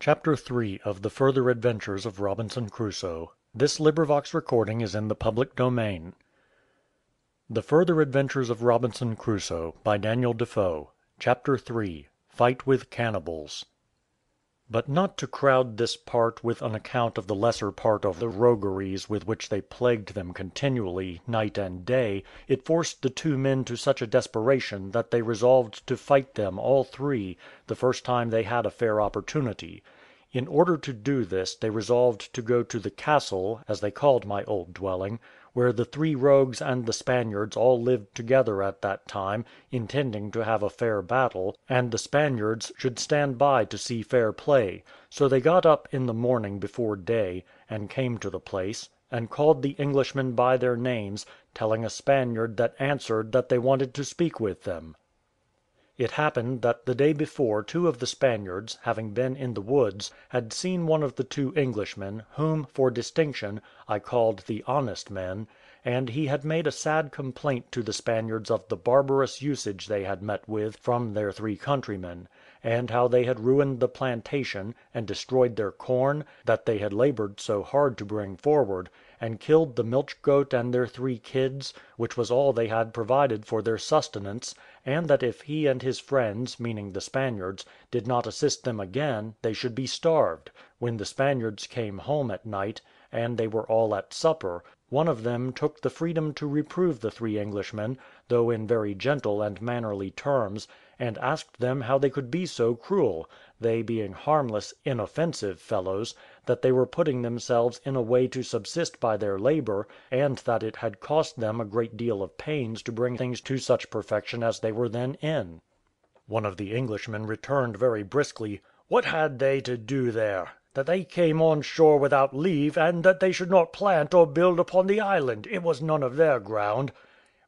Chapter 3 of the Further Adventures of Robinson Crusoe. This recording is in the public domain. The Further Adventures of Robinson Crusoe by Daniel Defoe. Chapter 3 Fight with Cannibals. But not to crowd this part with an account of the lesser part of the rogueries with which they plagued them continually, night and day, it forced the two men to such a desperation that they resolved to fight them all three the first time they had a fair opportunity. In order to do this they resolved to go to the castle, as they called my old dwelling, where the three rogues and the Spaniards all lived together at that time, intending to have a fair battle, and the Spaniards should stand by to see fair play. So they got up in the morning before day, and came to the place, and called the Englishmen by their names, telling a Spaniard that answered that they wanted to speak with them. It happened that the day before two of the Spaniards, having been in the woods, had seen one of the two Englishmen, whom, for distinction, I called the honest men, and he had made a sad complaint to the Spaniards of the barbarous usage they had met with from their three countrymen, and how they had ruined the plantation, and destroyed their corn, that they had laboured so hard to bring forward, and killed the milch goat and their three kids, which was all they had provided for their sustenance, and that if he and his friends, meaning the Spaniards, did not assist them again, they should be starved. When the Spaniards came home at night, and they were all at supper, one of them took the freedom to reprove the three Englishmen, though in very gentle and mannerly terms, and asked them how they could be so cruel, they being harmless, inoffensive fellows, that they were putting themselves in a way to subsist by their labour, and that it had cost them a great deal of pains to bring things to such perfection as they were then in. One of the Englishmen returned very briskly, "What had they to do there? That they came on shore without leave, and that they should not plant or build upon the island, it was none of their ground."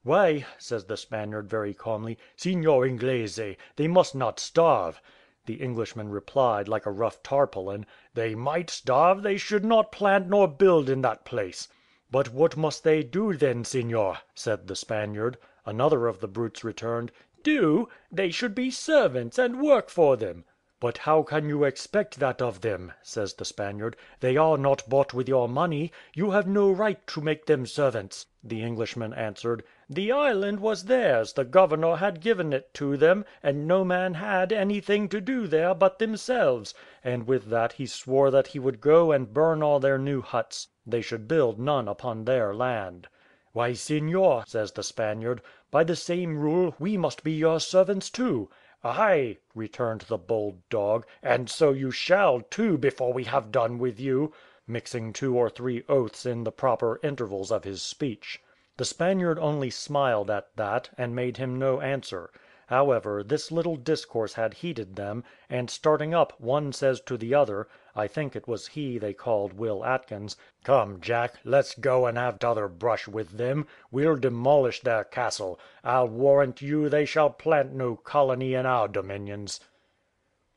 "Why," says the Spaniard very calmly, "Signor Inglese, they must not starve." The Englishman replied, like a rough tarpaulin, "They might starve, they should not plant nor build in that place." "But what must they do then, signor?" said the Spaniard. Another of the brutes returned, "Do? They should be servants, and work for them." "But how can you expect that of them?" says the Spaniard. "They are not bought with your money; you have no right to make them servants." The Englishman answered, "The island was theirs, the governor had given it to them, and no man had anything to do there but themselves;" and with that he swore that he would go and burn all their new huts; they should build none upon their land. "Why, signor," says the Spaniard, "by the same rule we must be your servants too." "Ay," returned the bold dog, "and so you shall too before we have done with you," mixing two or three oaths in the proper intervals of his speech. The Spaniard only smiled at that, and made him no answer. However, this little discourse had heated them, and starting up, one says to the other, I think it was he they called Will Atkins, "Come, Jack, let's go and have t'other brush with them; we'll demolish their castle. I'll warrant you they shall plant no colony in our dominions."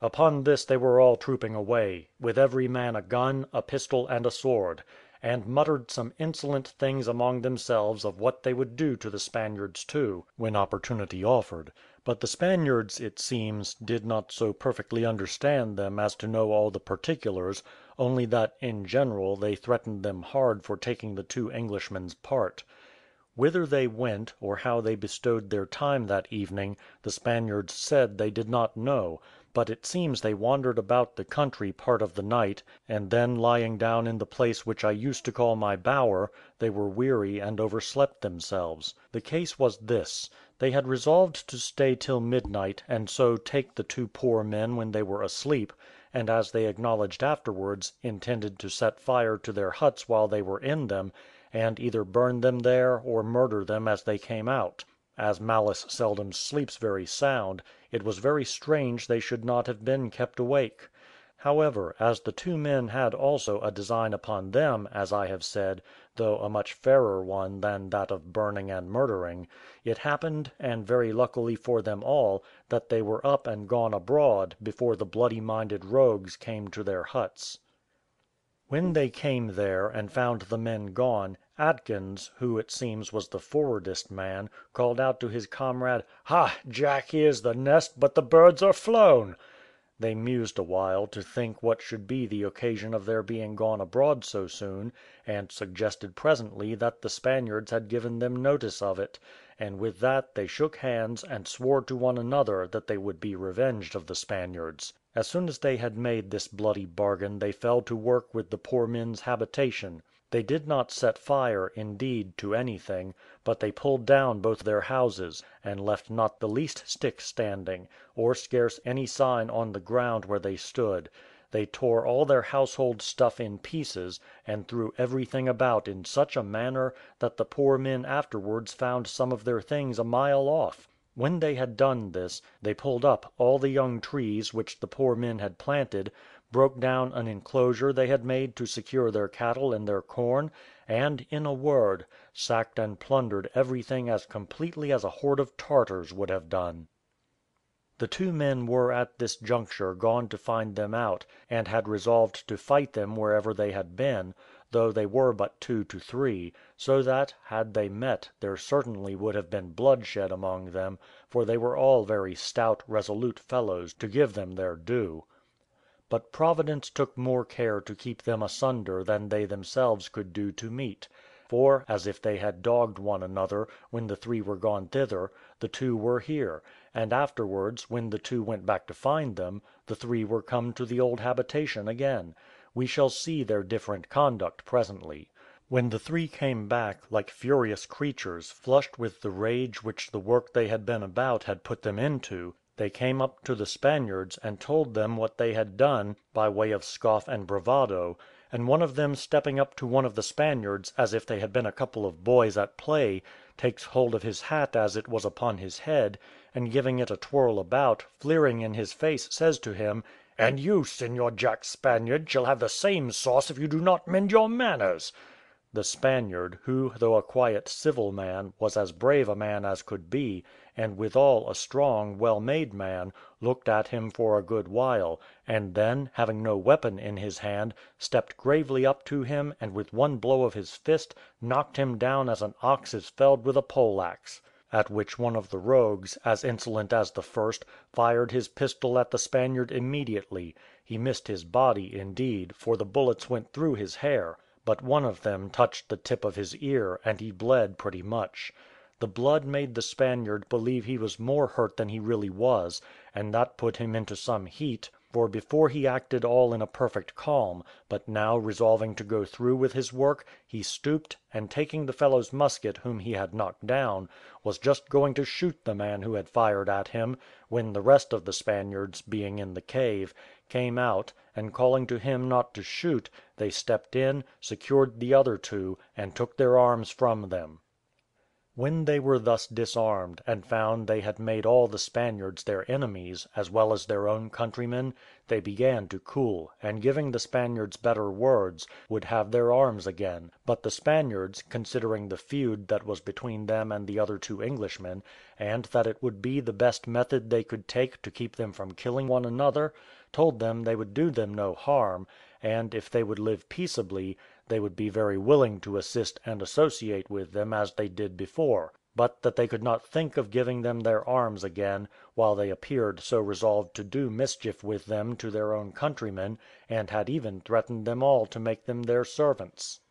Upon this they were all trooping away, with every man a gun, a pistol, and a sword, and muttered some insolent things among themselves of what they would do to the Spaniards too, when opportunity offered; but the Spaniards, it seems, did not so perfectly understand them as to know all the particulars, only that, in general, they threatened them hard for taking the two Englishmen's part. Whither they went, or how they bestowed their time that evening, the Spaniards said they did not know, but it seems they wandered about the country part of the night, and then lying down in the place which I used to call my bower, they were weary and overslept themselves. The case was this: they had resolved to stay till midnight, and so take the two poor men when they were asleep, and as they acknowledged afterwards, intended to set fire to their huts while they were in them, and either burn them there or murder them as they came out. As malice seldom sleeps very sound, it was very strange they should not have been kept awake. However, as the two men had also a design upon them, as I have said, though a much fairer one than that of burning and murdering, it happened, and very luckily for them all, that they were up and gone abroad before the bloody minded rogues came to their huts. When they came there, and found the men gone, Atkins, who it seems was the forwardest man, called out to his comrade, "Ha, Jack, here's the nest, but the birds are flown." They mused a while to think what should be the occasion of their being gone abroad so soon, and suggested presently that the Spaniards had given them notice of it, and with that they shook hands and swore to one another that they would be revenged of the Spaniards. As soon as they had made this bloody bargain they fell to work with the poor men's habitation. They did not set fire, indeed, to anything, but they pulled down both their houses, and left not the least stick standing, or scarce any sign on the ground where they stood. They tore all their household stuff in pieces, and threw everything about in such a manner that the poor men afterwards found some of their things a mile off. When they had done this, they pulled up all the young trees which the poor men had planted, broke down an enclosure they had made to secure their cattle and their corn, and, in a word, sacked and plundered everything as completely as a horde of Tartars would have done. The two men were at this juncture gone to find them out, and had resolved to fight them wherever they had been, though they were but 2 to 3, so that, had they met, there certainly would have been bloodshed among them, for they were all very stout, resolute fellows, to give them their due. But Providence took more care to keep them asunder than they themselves could do to meet; for, as if they had dogged one another, when the 3 were gone thither, the 2 were here; and afterwards, when the 2 went back to find them, the 3 were come to the old habitation again. We shall see their different conduct presently. When the 3 came back, like furious creatures, flushed with the rage which the work they had been about had put them into, they came up to the Spaniards, and told them what they had done, by way of scoff and bravado; and one of them stepping up to one of the Spaniards, as if they had been a couple of boys at play, takes hold of his hat as it was upon his head, and giving it a twirl about, fleering in his face, says to him, "And you, Señor Jack Spaniard, shall have the same sauce if you do not mend your manners." The Spaniard, who, though a quiet civil man, was as brave a man as could be, and withal a strong, well made man, looked at him for a good while, and then, having no weapon in his hand, stepped gravely up to him, and with one blow of his fist knocked him down as an ox is felled with a poleaxe. At which one of the rogues, as insolent as the first, fired his pistol at the Spaniard immediately. He missed his body, indeed, for the bullets went through his hair, but one of them touched the tip of his ear, and he bled pretty much. The blood made the Spaniard believe he was more hurt than he really was, and that put him into some heat, for before he acted all in a perfect calm, but now resolving to go through with his work, he stooped, and taking the fellow's musket whom he had knocked down, was just going to shoot the man who had fired at him, when the rest of the Spaniards, being in the cave, came out, and calling to him not to shoot, they stepped in, secured the other 2, and took their arms from them. When they were thus disarmed, and found they had made all the Spaniards their enemies, as well as their own countrymen, they began to cool, and giving the Spaniards better words, would have their arms again; but the Spaniards, considering the feud that was between them and the other 2 Englishmen, and that it would be the best method they could take to keep them from killing one another, told them they would do them no harm, and if they would live peaceably, they would be very willing to assist and associate with them as they did before, but that they could not think of giving them their arms again, while they appeared so resolved to do mischief with them to their own countrymen, and had even threatened them all to make them their servants.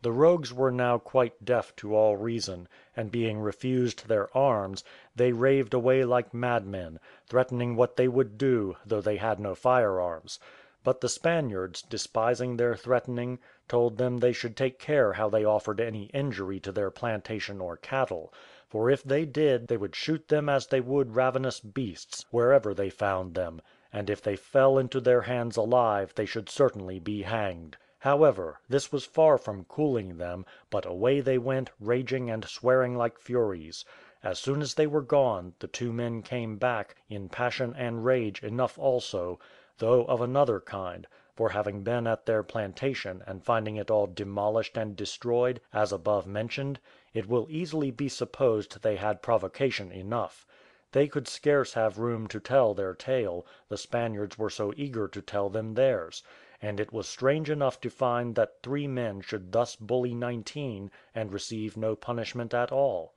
The rogues were now quite deaf to all reason, and being refused their arms, they raved away like madmen, threatening what they would do, though they had no firearms. But the Spaniards, despising their threatening, told them they should take care how they offered any injury to their plantation or cattle; for if they did, they would shoot them as they would ravenous beasts, wherever they found them; and if they fell into their hands alive, they should certainly be hanged. However, this was far from cooling them, but away they went, raging and swearing like furies. As soon as they were gone, the 2 men came back, in passion and rage enough also, though of another kind; for having been at their plantation, and finding it all demolished and destroyed, as above mentioned, it will easily be supposed they had provocation enough. They could scarce have room to tell their tale, the Spaniards were so eager to tell them theirs; and it was strange enough to find that 3 men should thus bully 19, and receive no punishment at all.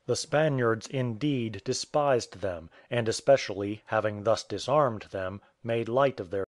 The Spaniards, indeed, despised them, and especially, having thus disarmed them, made light of their